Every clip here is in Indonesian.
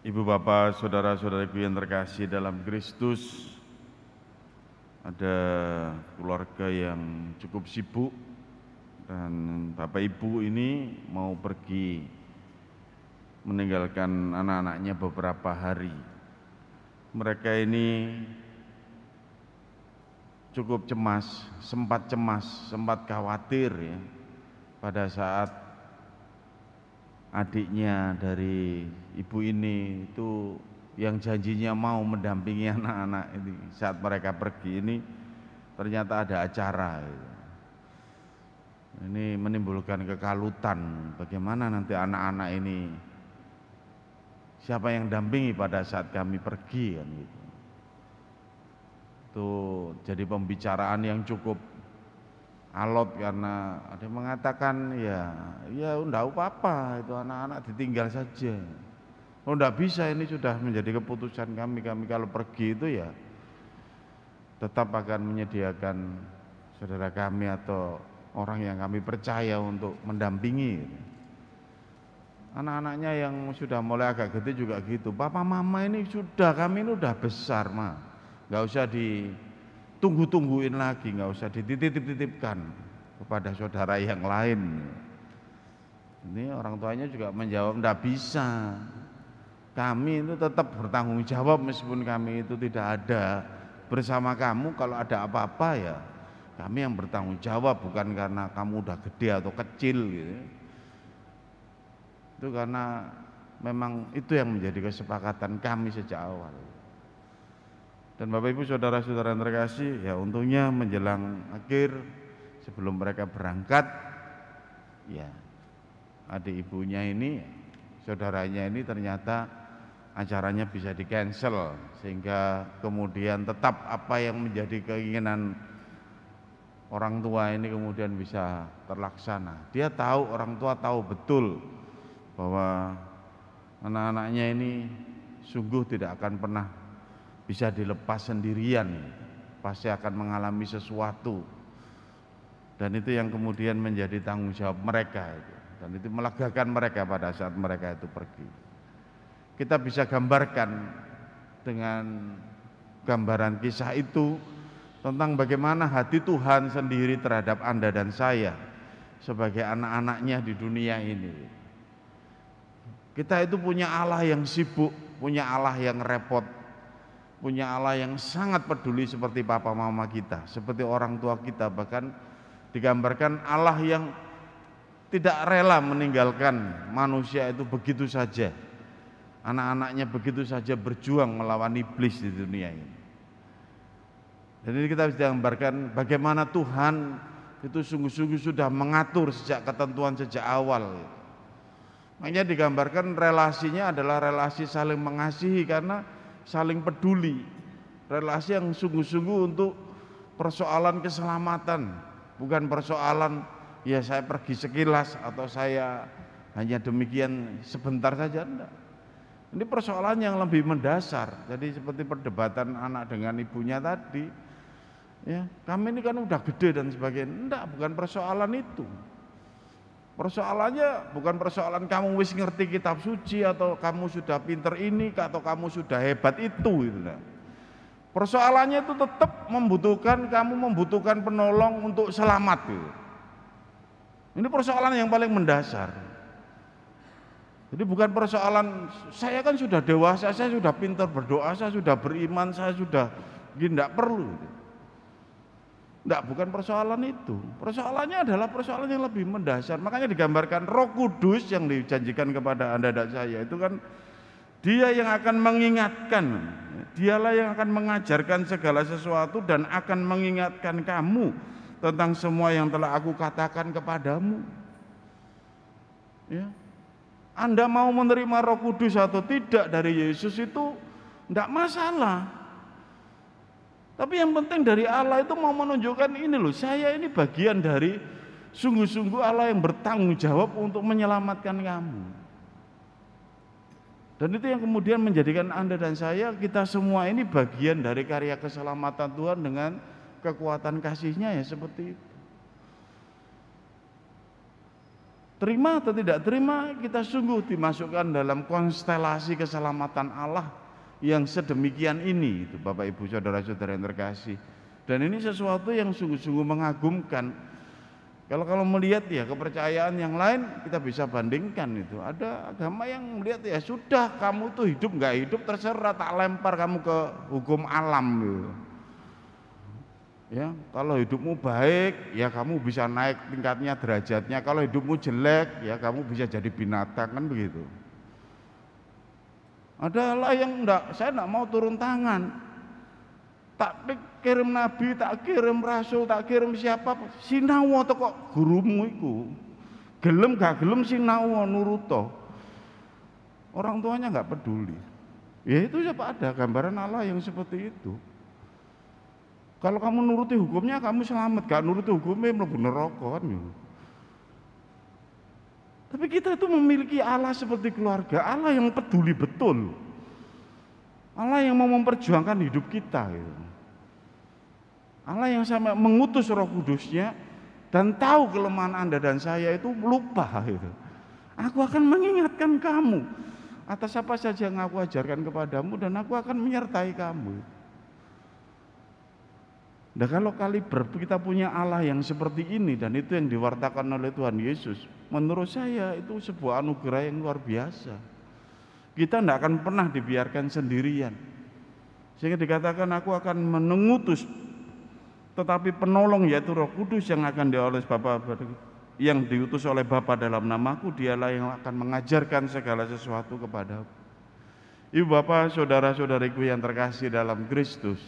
Ibu bapak, saudara-saudariku yang terkasih dalam Kristus, ada keluarga yang cukup sibuk dan bapak ibu ini mau pergi meninggalkan anak-anaknya beberapa hari. Mereka ini cukup cemas, sempat khawatir ya pada saat adiknya dari ibu ini itu yang janjinya mau mendampingi anak-anak ini saat mereka pergi ini ternyata ada acara. Ini menimbulkan kekalutan, bagaimana nanti anak-anak ini, siapa yang dampingi pada saat kami pergi kan gitu. Itu jadi pembicaraan yang cukup alot karena ada yang mengatakan ya enggak apa-apa itu anak-anak ditinggal saja. Oh enggak bisa, ini sudah menjadi keputusan kami kalau pergi itu ya tetap akan menyediakan saudara kami atau orang yang kami percaya untuk mendampingi. Anak-anaknya yang sudah mulai agak gede juga gitu, papa mama ini kami ini udah besar mah, nggak usah ditunggu-tungguin lagi, nggak usah dititip-titipkan kepada saudara yang lain. Ini orang tuanya juga menjawab, nggak bisa, kami itu tetap bertanggung jawab meskipun kami itu tidak ada bersama kamu, kalau ada apa-apa ya kami yang bertanggung jawab, bukan karena kamu udah gede atau kecil gitu. Itu karena memang itu yang menjadi kesepakatan kami sejak awal. Dan Bapak Ibu saudara-saudara yang terkasih, ya untungnya menjelang akhir sebelum mereka berangkat, ya adik ibunya ini, saudaranya ini ternyata acaranya bisa di cancel, sehingga kemudian tetap apa yang menjadi keinginan orang tua ini kemudian bisa terlaksana. Dia tahu, orang tua tahu betul bahwa anak-anaknya ini sungguh tidak akan pernah bisa dilepas sendirian, pasti akan mengalami sesuatu, dan itu yang kemudian menjadi tanggung jawab mereka itu. Dan itu melegakan mereka pada saat mereka itu pergi. Kita bisa gambarkan dengan gambaran kisah itu tentang bagaimana hati Tuhan sendiri terhadap Anda dan saya sebagai anak-anaknya di dunia ini. Kita itu punya Allah yang sibuk, punya Allah yang repot, punya Allah yang sangat peduli seperti papa mama kita, seperti orang tua kita. Bahkan digambarkan Allah yang tidak rela meninggalkan manusia itu begitu saja. Anak-anaknya begitu saja berjuang melawan iblis di dunia ini. Dan ini kita bisa gambarkan bagaimana Tuhan itu sungguh-sungguh sudah mengatur sejak ketentuan sejak awal. Makanya digambarkan relasinya adalah relasi saling mengasihi karena saling peduli, relasi yang sungguh-sungguh untuk persoalan keselamatan, bukan persoalan ya saya pergi sekilas atau saya hanya demikian sebentar saja, enggak. Ini persoalan yang lebih mendasar. Jadi seperti perdebatan anak dengan ibunya tadi, ya kami ini kan udah gede dan sebagainya, enggak, bukan persoalan itu. Persoalannya bukan persoalan kamu wis ngerti kitab suci atau kamu sudah pinter ini atau kamu sudah hebat itu gitu. Persoalannya itu tetap kamu membutuhkan penolong untuk selamat gitu. Ini persoalan yang paling mendasar. Jadi bukan persoalan saya kan sudah dewasa, saya sudah pintar berdoa, saya sudah beriman, saya sudah gini, enggak perlu gitu. Enggak, bukan persoalan itu. Persoalannya adalah persoalan yang lebih mendasar. Makanya digambarkan Roh Kudus yang dijanjikan kepada Anda dan saya itu kan Dia yang akan mengingatkan. Dialah yang akan mengajarkan segala sesuatu dan akan mengingatkan kamu tentang semua yang telah aku katakan kepadamu. Ya. Anda mau menerima Roh Kudus atau tidak dari Yesus itu enggak masalah. Tapi yang penting dari Allah itu mau menunjukkan ini loh, saya ini bagian dari sungguh-sungguh Allah yang bertanggung jawab untuk menyelamatkan kamu. Dan itu yang kemudian menjadikan Anda dan saya, kita semua ini bagian dari karya keselamatan Tuhan dengan kekuatan kasih-Nya ya seperti itu. terima atau tidak terima, kita sungguh dimasukkan dalam konstelasi keselamatan Allah yang sedemikian ini, itu Bapak Ibu saudara-saudara yang terkasih. Dan ini sesuatu yang sungguh-sungguh mengagumkan. Kalau melihat ya kepercayaan yang lain, kita bisa bandingkan itu. Ada agama yang melihat ya sudah, kamu tuh hidup nggak hidup terserah, tak lempar kamu ke hukum alam gitu. Ya, kalau hidupmu baik, ya kamu bisa naik tingkatnya, derajatnya. Kalau hidupmu jelek, ya kamu bisa jadi binatang, kan begitu. Ada Allah yang enggak, saya enggak mau turun tangan. Tak kirim nabi, tak kirim rasul, tak kirim siapa, sinau atau kok gurumu iku. Gelem gak gelem sinau nuruto. Orang tuanya enggak peduli. Ya itu siapa ada gambaran Allah yang seperti itu. Kalau kamu nuruti hukumnya kamu selamat, gak nuruti hukumnya mlebu neraka kan gitu. Tapi kita itu memiliki Allah seperti keluarga, Allah yang peduli betul. Allah yang mau memperjuangkan hidup kita gitu. Allah yang sampai mengutus Roh Kudusnya dan tahu kelemahan Anda dan saya itu lupa gitu. Aku akan mengingatkan kamu atas apa saja yang aku ajarkan kepadamu dan aku akan menyertai kamu. Nah kalau kaliber kita punya Allah yang seperti ini dan itu yang diwartakan oleh Tuhan Yesus, menurut saya itu sebuah anugerah yang luar biasa. Kita tidak akan pernah dibiarkan sendirian. Sehingga dikatakan aku akan mengutus, tetapi penolong yaitu Roh Kudus yang akan yang diutus oleh Bapa dalam namaku, dialah yang akan mengajarkan segala sesuatu kepadaku. Ibu bapak, saudara-saudariku yang terkasih dalam Kristus,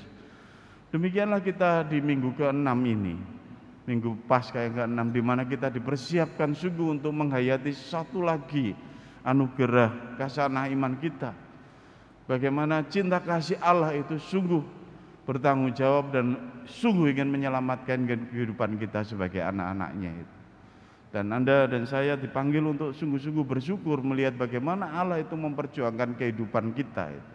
demikianlah kita di minggu ke-6 ini, minggu Paskah yang ke-6, di mana kita dipersiapkan sungguh untuk menghayati satu lagi anugerah kasanah iman kita. Bagaimana cinta kasih Allah itu sungguh bertanggung jawab dan sungguh ingin menyelamatkan kehidupan kita sebagai anak-anaknya itu. Dan Anda dan saya dipanggil untuk sungguh-sungguh bersyukur melihat bagaimana Allah itu memperjuangkan kehidupan kita itu.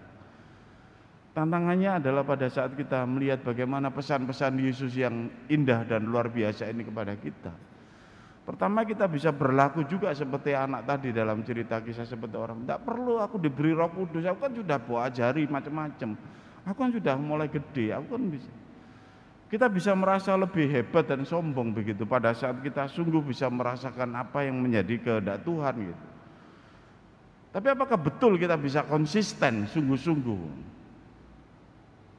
Tantangannya adalah pada saat kita melihat bagaimana pesan-pesan Yesus yang indah dan luar biasa ini kepada kita. Pertama, kita bisa berlaku juga seperti anak tadi dalam cerita kisah seperti orang. Tidak perlu aku diberi Roh Kudus, aku kan sudah bawa ajari macam-macam. Aku kan sudah mulai gede, aku kan bisa. Kita bisa merasa lebih hebat dan sombong begitu pada saat kita sungguh bisa merasakan apa yang menjadi kehendak Tuhan gitu. Tapi apakah betul kita bisa konsisten sungguh-sungguh?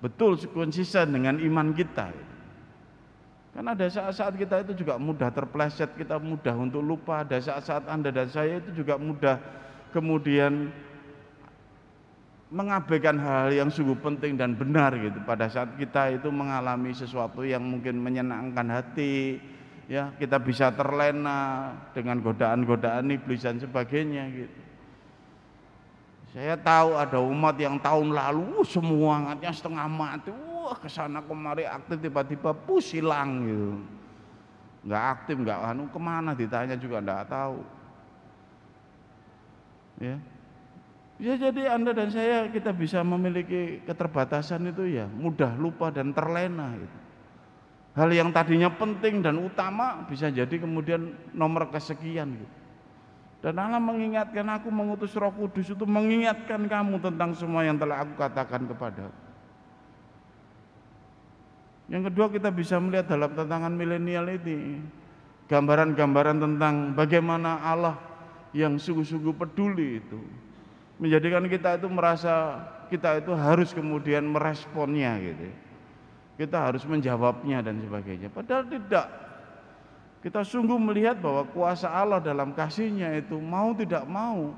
Betul konsisten dengan iman kita. Karena ada saat-saat kita itu juga mudah terpleset, kita mudah untuk lupa. Ada saat-saat Anda dan saya itu juga mudah kemudian mengabaikan hal-hal yang sungguh penting dan benar gitu. Pada saat kita itu mengalami sesuatu yang mungkin menyenangkan hati, ya kita bisa terlena dengan godaan-godaan iblis dan sebagainya gitu. Saya tahu ada umat yang tahun lalu semangatnya setengah mati, kesana kemari aktif, tiba-tiba hilang gitu, nggak aktif, nggak kemana ditanya juga nggak tahu. Ya, bisa jadi Anda dan saya kita bisa memiliki keterbatasan itu ya, mudah lupa dan terlena gitu. Hal yang tadinya penting dan utama bisa jadi kemudian nomor kesekian gitu. Dan Allah mengingatkan aku, mengutus Roh Kudus itu mengingatkan kamu tentang semua yang telah aku katakan kepada. Yang kedua, kita bisa melihat dalam tantangan milenial ini gambaran-gambaran tentang bagaimana Allah yang sungguh-sungguh peduli itu menjadikan kita itu merasa kita itu harus kemudian meresponnya gitu. Kita harus menjawabnya dan sebagainya. Padahal tidak. Kita sungguh melihat bahwa kuasa Allah dalam kasih-Nya itu mau tidak mau,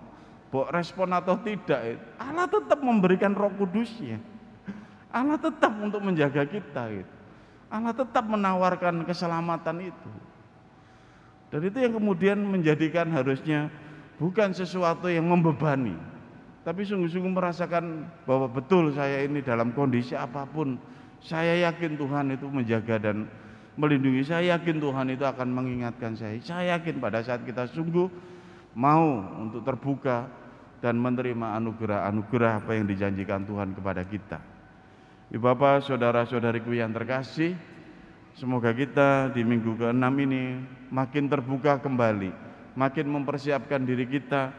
bahwa respon atau tidak, Allah tetap memberikan Roh Kudus-Nya. Allah tetap untuk menjaga kita gitu. Allah tetap menawarkan keselamatan itu. Dan itu yang kemudian menjadikan harusnya bukan sesuatu yang membebani, tapi sungguh-sungguh merasakan bahwa betul saya ini dalam kondisi apapun, saya yakin Tuhan itu menjaga dan melindungi. Saya yakin Tuhan itu akan mengingatkan saya. Saya yakin pada saat kita sungguh mau untuk terbuka dan menerima anugerah-anugerah apa yang dijanjikan Tuhan kepada kita. Ibu bapak, saudara-saudariku yang terkasih, semoga kita di minggu ke-6 ini makin terbuka kembali makin mempersiapkan diri kita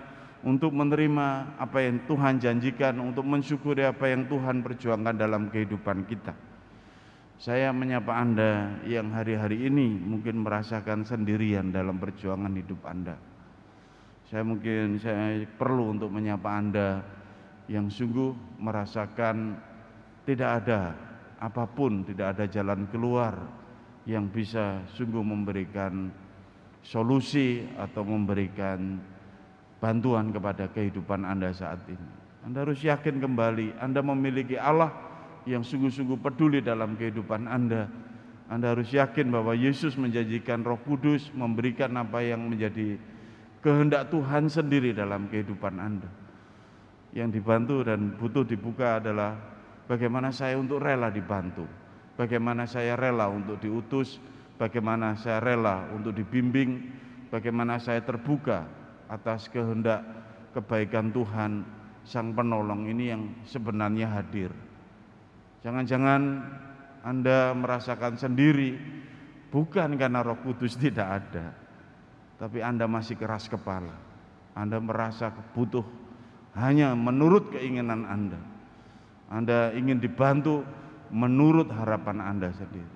untuk menerima apa yang Tuhan janjikan, untuk mensyukuri apa yang Tuhan perjuangkan dalam kehidupan kita. Saya menyapa Anda yang hari-hari ini mungkin merasakan sendirian dalam perjuangan hidup Anda. Saya perlu untuk menyapa Anda yang sungguh merasakan tidak ada apapun, tidak ada jalan keluar yang bisa sungguh memberikan solusi atau memberikan bantuan kepada kehidupan Anda saat ini. Anda harus yakin kembali Anda memiliki Allah yang sungguh-sungguh peduli dalam kehidupan Anda. Anda harus yakin bahwa Yesus menjanjikan Roh Kudus memberikan apa yang menjadi kehendak Tuhan sendiri dalam kehidupan Anda. Yang dibantu dan butuh dibuka adalah bagaimana saya untuk rela dibantu, bagaimana saya rela untuk diutus, bagaimana saya rela untuk dibimbing, bagaimana saya terbuka atas kehendak kebaikan Tuhan Sang Penolong ini yang sebenarnya hadir. Jangan-jangan Anda merasakan sendiri, bukan karena Roh Kudus tidak ada, tapi Anda masih keras kepala. Anda merasa butuh hanya menurut keinginan Anda. Anda ingin dibantu menurut harapan Anda sendiri.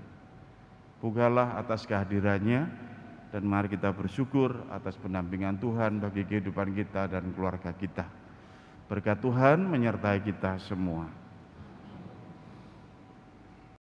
Bukalah atas kehadirannya, dan mari kita bersyukur atas pendampingan Tuhan bagi kehidupan kita dan keluarga kita. Berkat Tuhan menyertai kita semua.